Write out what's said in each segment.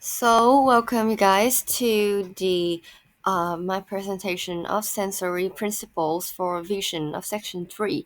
Welcome you guys to the my presentation of sensory principles for vision of section 3.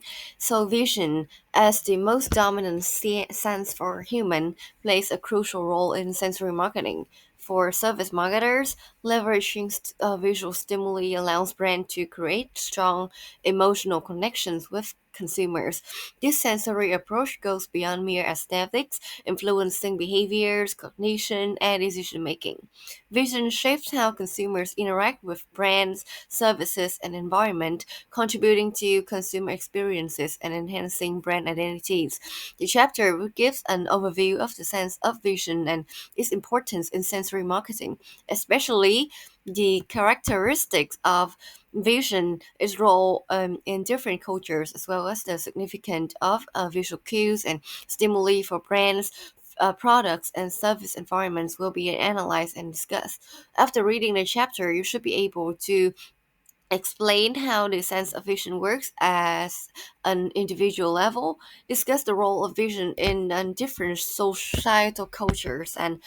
Vision, as the most dominant sense for human, plays a crucial role in sensory marketing. For service marketers, leveraging visual stimuli allows brand to create strong emotional connections with consumers. This sensory approach goes beyond mere aesthetics, influencing behaviors, cognition, and decision making. Vision shapes how consumers interact with brands, services, and environment, contributing to consumer experiences and enhancing brand identities. The chapter gives an overview of the sense of vision and its importance in sensory marketing, especially the characteristics of vision, its role in different cultures, as well as the significance of visual cues and stimuli for brands, products, and service environments will be analyzed and discussed. After reading the chapter, you should be able to explain how the sense of vision works as an individual level, discuss the role of vision in different societal cultures, and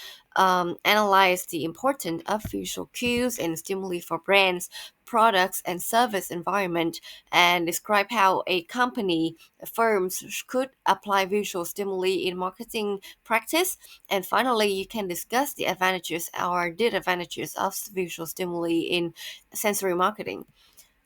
analyze the importance of visual cues and stimuli for brands, products, and service environment, and describe how a company, firms could apply visual stimuli in marketing practice. And finally, you can discuss the advantages or disadvantages of visual stimuli in sensory marketing.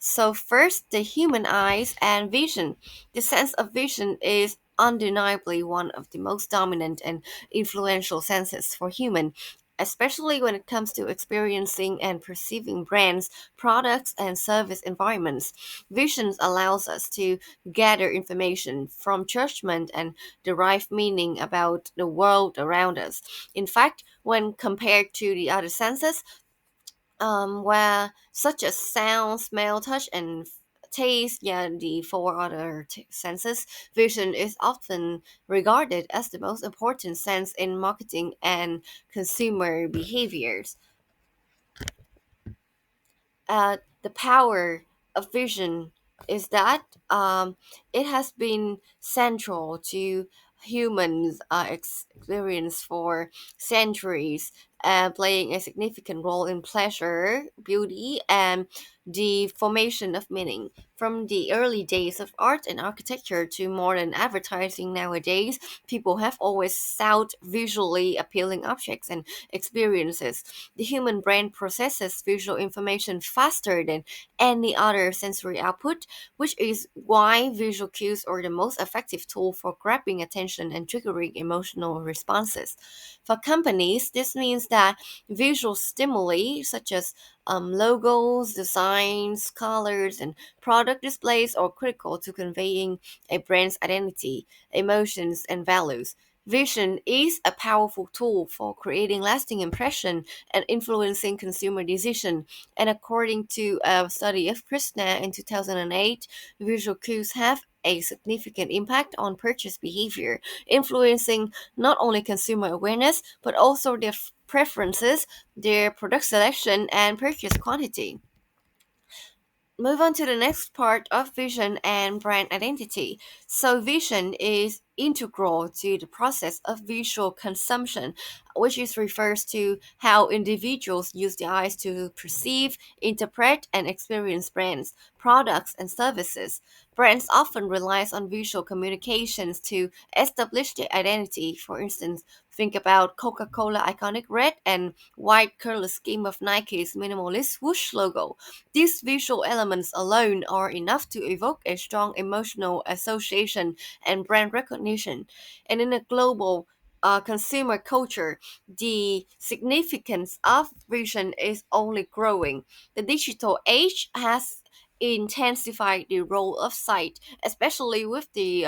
First, the human eyes and vision. The sense of vision is undeniably one of the most dominant and influential senses for human, especially when it comes to experiencing and perceiving brands, products, and service environments. Vision allows us to gather information from judgment and derive meaning about the world around us. In fact, when compared to the other senses, where such as sound, smell, touch, and taste, yeah, the four other senses, vision is often regarded as the most important sense in marketing and consumer behaviors. The power of vision is that it has been central to humans' experience for centuries, playing a significant role in pleasure, beauty, and the formation of meaning. From the early days of art and architecture to modern advertising nowadays, people have always sought visually appealing objects and experiences. The human brain processes visual information faster than any other sensory output, which is why visual cues are the most effective tool for grabbing attention and triggering emotional responses. For companies, this means that visual stimuli such as logos, designs, colors, and product displays are critical to conveying a brand's identity, emotions, and values. Vision is a powerful tool for creating lasting impression and influencing consumer decision. And according to a study of Krishna in 2008, visual cues have a significant impact on purchase behavior, influencing not only consumer awareness but also their preferences, their product selection, and purchase quantity. Move on to the next part of vision and brand identity. Vision is integral to the process of visual consumption, which is refers to how individuals use the eyes to perceive, interpret, and experience brands, products, and services. Brands often rely on visual communications to establish their identity. For instance, think about Coca-Cola iconic red and white color scheme of Nike's minimalist swoosh logo. These visual elements alone are enough to evoke a strong emotional association and brand recognition. And in a global consumer culture, the significance of vision is only growing. The digital age has intensified the role of sight, especially with the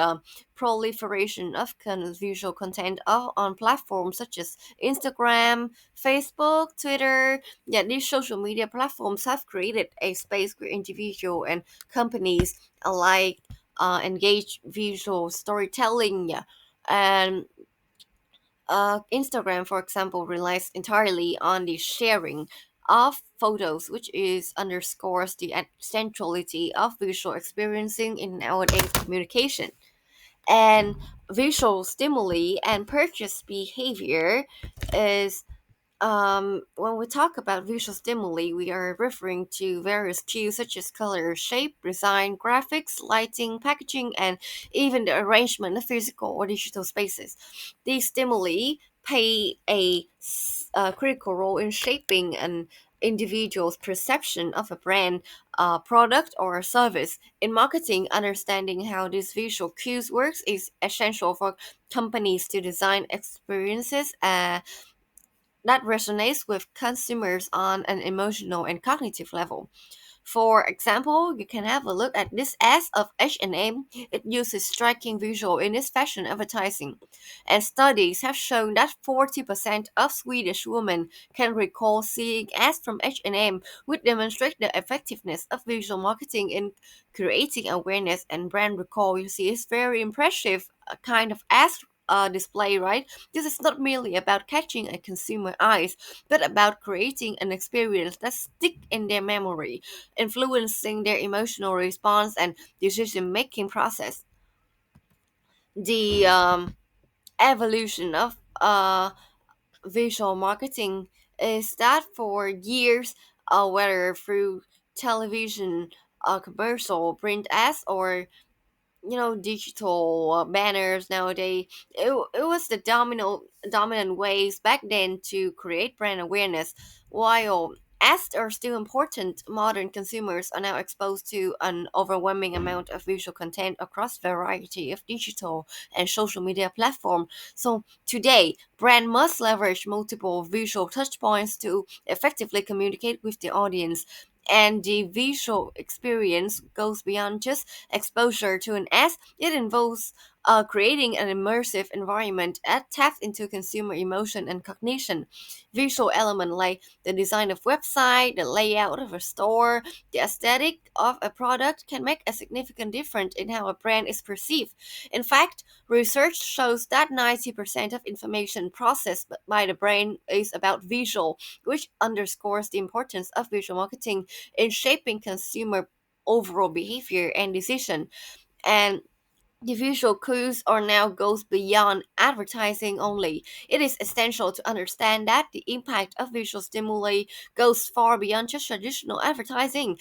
proliferation of visual content on platforms such as Instagram, Facebook, Twitter. Yeah, these social media platforms have created a space where individuals and companies alike engage visual storytelling. Yeah. And Instagram, for example, relies entirely on the sharing of photos, which is underscores the centrality of visual experiencing in nowadays communication. And visual stimuli and purchase behavior is when we talk about visual stimuli, we are referring to various cues such as color, shape, design, graphics, lighting, packaging, and even the arrangement of physical or digital spaces. These stimuli play a critical role in shaping an individual's perception of a brand, product, or a service. In marketing, understanding how these visual cues works is essential for companies to design experiences that resonates with consumers on an emotional and cognitive level. For example, you can have a look at this ad of H&M. It uses striking visual in its fashion advertising, and studies have shown that 40% of Swedish women can recall seeing ads from H&M, which demonstrate the effectiveness of visual marketing in creating awareness and brand recall. You see, it's very impressive kind of ad display, right? This is not merely about catching a consumer eyes, but about creating an experience that stick in their memory, influencing their emotional response and decision making process. The evolution of visual marketing is that for years, whether through television, commercial, print ads, or digital banners nowadays, it was the dominant ways back then to create brand awareness. While ads are still important, modern consumers are now exposed to an overwhelming amount of visual content across variety of digital and social media platforms. So today, brand must leverage multiple visual touchpoints to effectively communicate with the audience. And the visual experience goes beyond just exposure to an ad. It involves creating an immersive environment that taps into consumer emotion and cognition. Visual element like the design of website, the layout of a store, the aesthetic of a product can make a significant difference in how a brand is perceived. In fact, research shows that 90% of information processed by the brain is about visual, which underscores the importance of visual marketing in shaping consumer overall behavior and decision. And the visual cues are now goes beyond advertising only. It is essential to understand that the impact of visual stimuli goes far beyond just traditional advertising.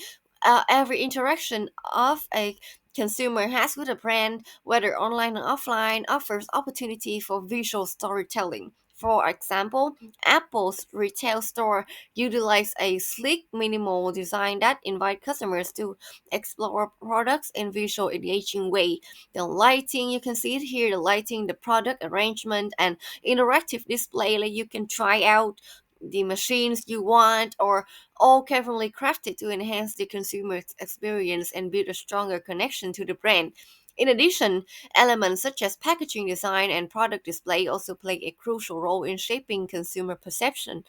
Every interaction of a consumer has with a brand, whether online or offline, offers opportunity for visual storytelling. For example, Apple's retail store utilize a sleek, minimal design that invite customers to explore products in visual engaging way. The lighting, you can see it here, the lighting, the product arrangement, and interactive display, like you can try out the machines you want, or all carefully crafted to enhance the consumer experience and build a stronger connection to the brand. In addition, elements such as packaging design and product display also play a crucial role in shaping consumer perception.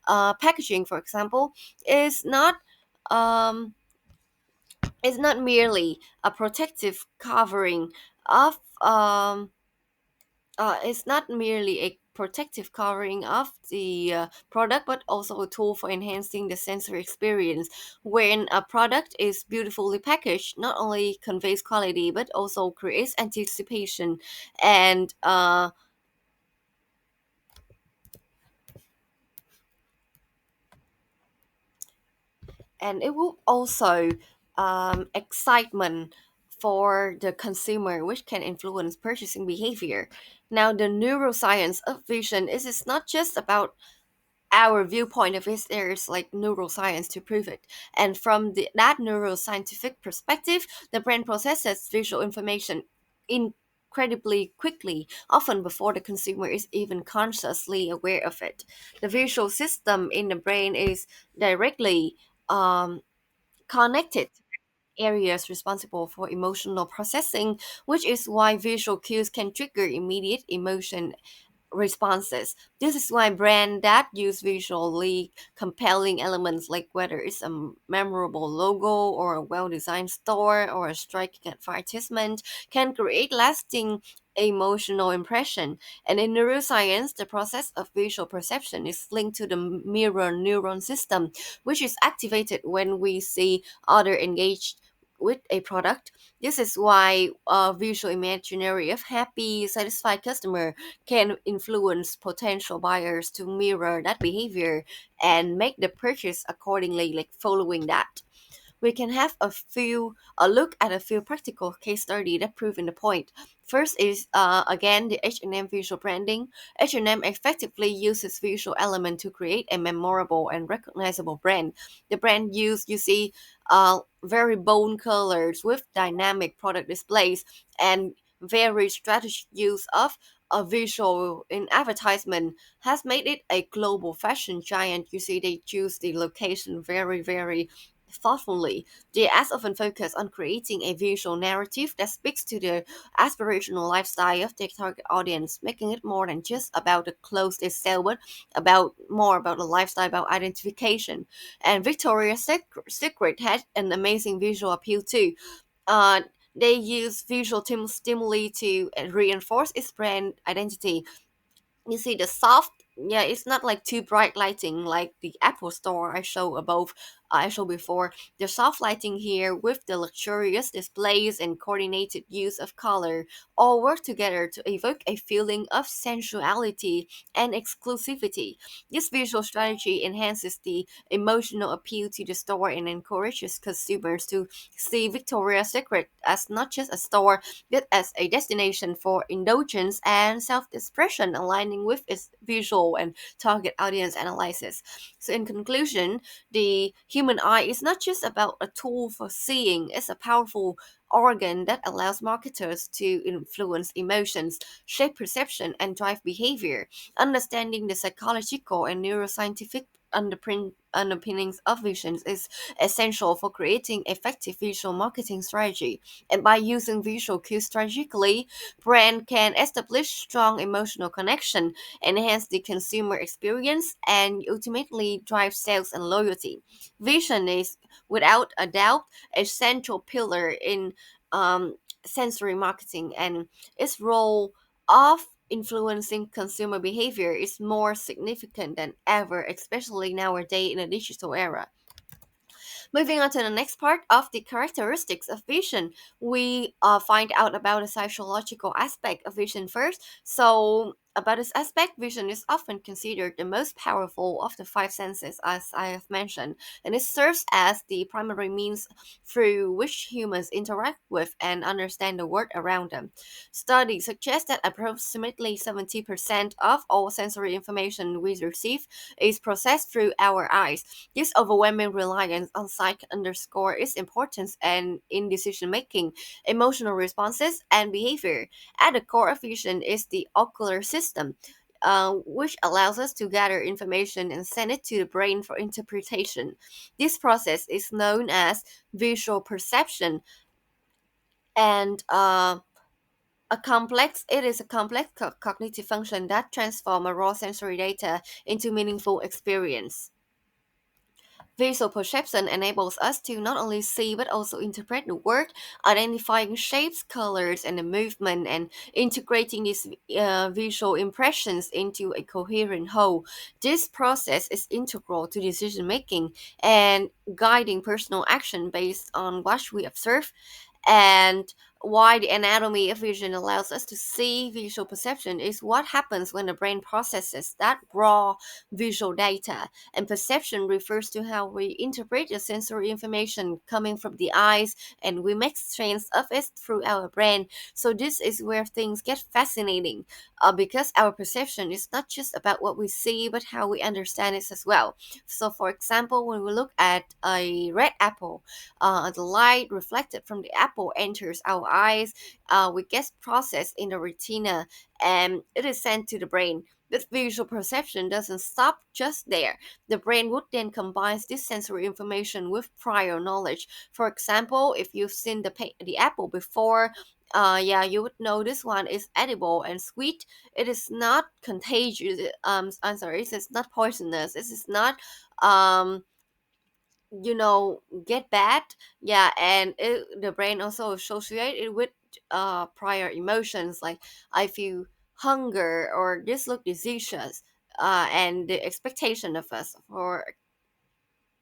Packaging, for example, is not um, is not merely a protective covering of it's not merely a protective covering of the product, but also a tool for enhancing the sensory experience. When a product is beautifully packaged, not only conveys quality but also creates anticipation, and it will also excitement for the consumer, which can influence purchasing behavior. Now, the neuroscience of vision is not just about our viewpoint of it. There's like neuroscience to prove it, and from that neuroscientific perspective, the brain processes visual information incredibly quickly, often before the consumer is even consciously aware of it. The visual system in the brain is directly um, connected areas responsible for emotional processing, which is why visual cues can trigger immediate emotion responses. This is why brands that use visually compelling elements, like whether it's a memorable logo or a well-designed store or a striking advertisement, can create lasting emotional impression. And in neuroscience, the process of visual perception is linked to the mirror neuron system, which is activated when we see other engaged with a product. This is why visual imaginary of happy, satisfied customer can influence potential buyers to mirror that behavior and make the purchase accordingly, like following that. We can have a look at a few practical case study that prove in the point. First is again the H&M visual branding. H&M effectively uses visual element to create a memorable and recognizable brand. The brand use you see very bold colors with dynamic product displays and very strategic use of a visual in advertisement has made it a global fashion giant. You see, they choose the location very thoughtfully. The ads often focus on creating a visual narrative that speaks to the aspirational lifestyle of their target audience, making it more than just about the clothes they sell, but about the lifestyle, about identification. And Secret had an amazing visual appeal too. Uh, they use visual stimuli to reinforce its brand identity. You see the soft, yeah, it's not like too bright lighting like the Apple store I showed before. The soft lighting here with the luxurious displays and coordinated use of color all work together to evoke a feeling of sensuality and exclusivity. This visual strategy enhances the emotional appeal to the store and encourages consumers to see Victoria's Secret as not just a store but as a destination for indulgence and self-expression, aligning with its visual and target audience analysis. So, in conclusion, the human eye is not just about a tool for seeing; it's a powerful organ that allows marketers to influence emotions, shape perception, and drive behavior. Understanding the psychological and neuroscientific underpinnings of visions is essential for creating effective visual marketing strategy. And by using visual cues strategically, brand can establish strong emotional connection, enhance the consumer experience, and ultimately drive sales and loyalty. Vision is, without a doubt, a central pillar in sensory marketing, and its role of influencing consumer behavior is more significant than ever, especially nowadays in a digital era. Moving on to the next part of the characteristics of vision, we find out about the psychological aspect of vision first. So, about this aspect, vision is often considered the most powerful of the five senses, as I have mentioned, and it serves as the primary means through which humans interact with and understand the world around them. Studies suggest that approximately 70% of all sensory information we receive is processed through our eyes. This overwhelming reliance on sight underscores its importance and in decision making, emotional responses, and behavior. At the core of vision is the ocular system. Which allows us to gather information and send it to the brain for interpretation. This process is known as visual perception, and it is a complex cognitive function that transforms a raw sensory data into meaningful experience. Visual perception enables us to not only see but also interpret the world, identifying shapes, colors, and the movement, and integrating these visual impressions into a coherent whole. This process is integral to decision making and guiding personal action based on what we observe, and why the anatomy of vision allows us to see visual perception is what happens when the brain processes that raw visual data. And perception refers to how we interpret the sensory information coming from the eyes, and we make sense of it through our brain. So this is where things get fascinating, because our perception is not just about what we see but how we understand it as well. So for example, when we look at a red apple, the light reflected from the apple enters our eyes, we get processed in the retina, and it is sent to the brain. This visual perception doesn't stop just there. The brain would then combine this sensory information with prior knowledge. For example, if you've seen the apple before, yeah, you would know this one is edible and sweet. It is not contagious. I'm sorry, it is not poisonous. This is not um get bad. Yeah, and the brain also associate it with prior emotions like I feel hunger or this look delicious, and the expectation of us for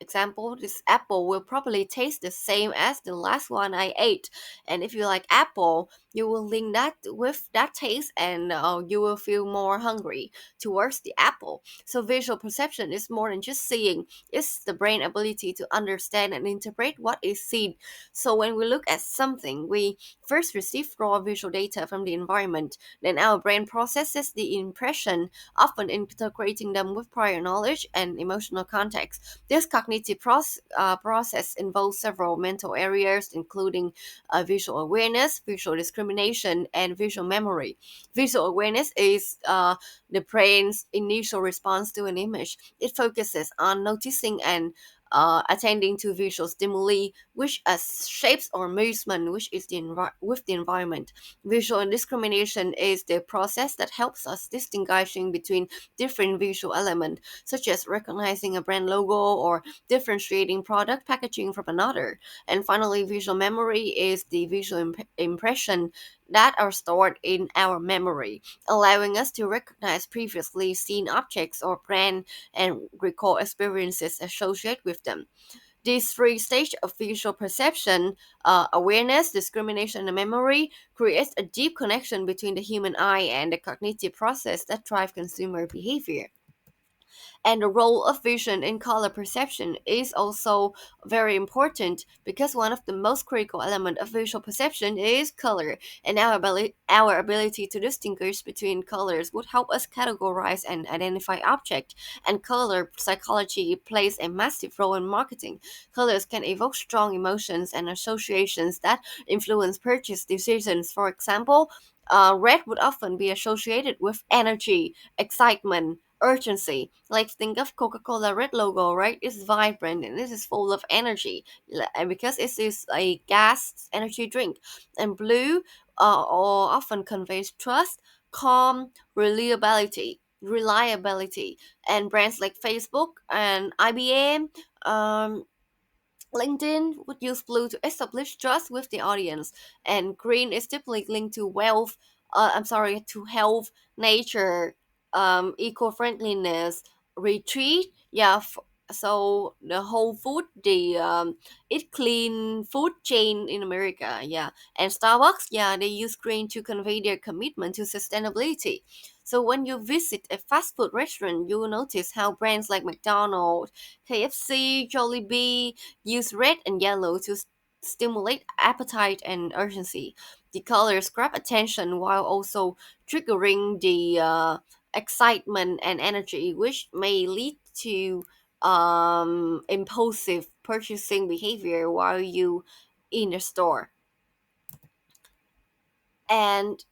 example, this apple will probably taste the same as the last one I ate. And if you like apple, you will link that with that taste, and you will feel more hungry towards the apple. So visual perception is more than just seeing, it's the brain ability to understand and interpret what is seen. So when we look at something, we first receive raw visual data from the environment, then our brain processes the impression, often integrating them with prior knowledge and emotional context. This cognitive process involves several mental areas, including visual awareness, visual discrimination, and visual memory. Visual awareness is the brain's initial response to an image. It focuses on noticing and attending to visual stimuli, which as shapes or movement, which is with the environment. Visual discrimination is the process that helps us distinguishing between different visual elements, such as recognizing a brand logo or differentiating product packaging from another. And finally, visual memory is the visual impression that are stored in our memory, allowing us to recognize previously seen objects or brand and recall experiences associated with them. These three stages of visual perception, awareness, discrimination, and memory, creates a deep connection between the human eye and the cognitive process that drive consumer behavior. And the role of vision in color perception is also very important, because one of the most critical elements of visual perception is color, and our ability to distinguish between colors would help us categorize and identify objects. And color psychology plays a massive role in marketing. Colors can evoke strong emotions and associations that influence purchase decisions. For example, red would often be associated with energy, excitement, urgency. Like think of Coca-Cola red logo, right? It's vibrant and this is full of energy, and because it is a gas energy drink. And blue or often conveys trust, calm, reliability. And brands like Facebook and IBM, LinkedIn would use blue to establish trust with the audience, and green is typically linked to to health, nature, eco-friendliness, retreat. Yeah, so the whole food, the eat clean food chain in America. Yeah, and Starbucks. Yeah, they use green to convey their commitment to sustainability. So when you visit a fast food restaurant, you will notice how brands like McDonald's, KFC, Jollibee use red and yellow to stimulate appetite and urgency. The colors grab attention while also triggering the excitement and energy, which may lead to impulsive purchasing behavior while you in the store. And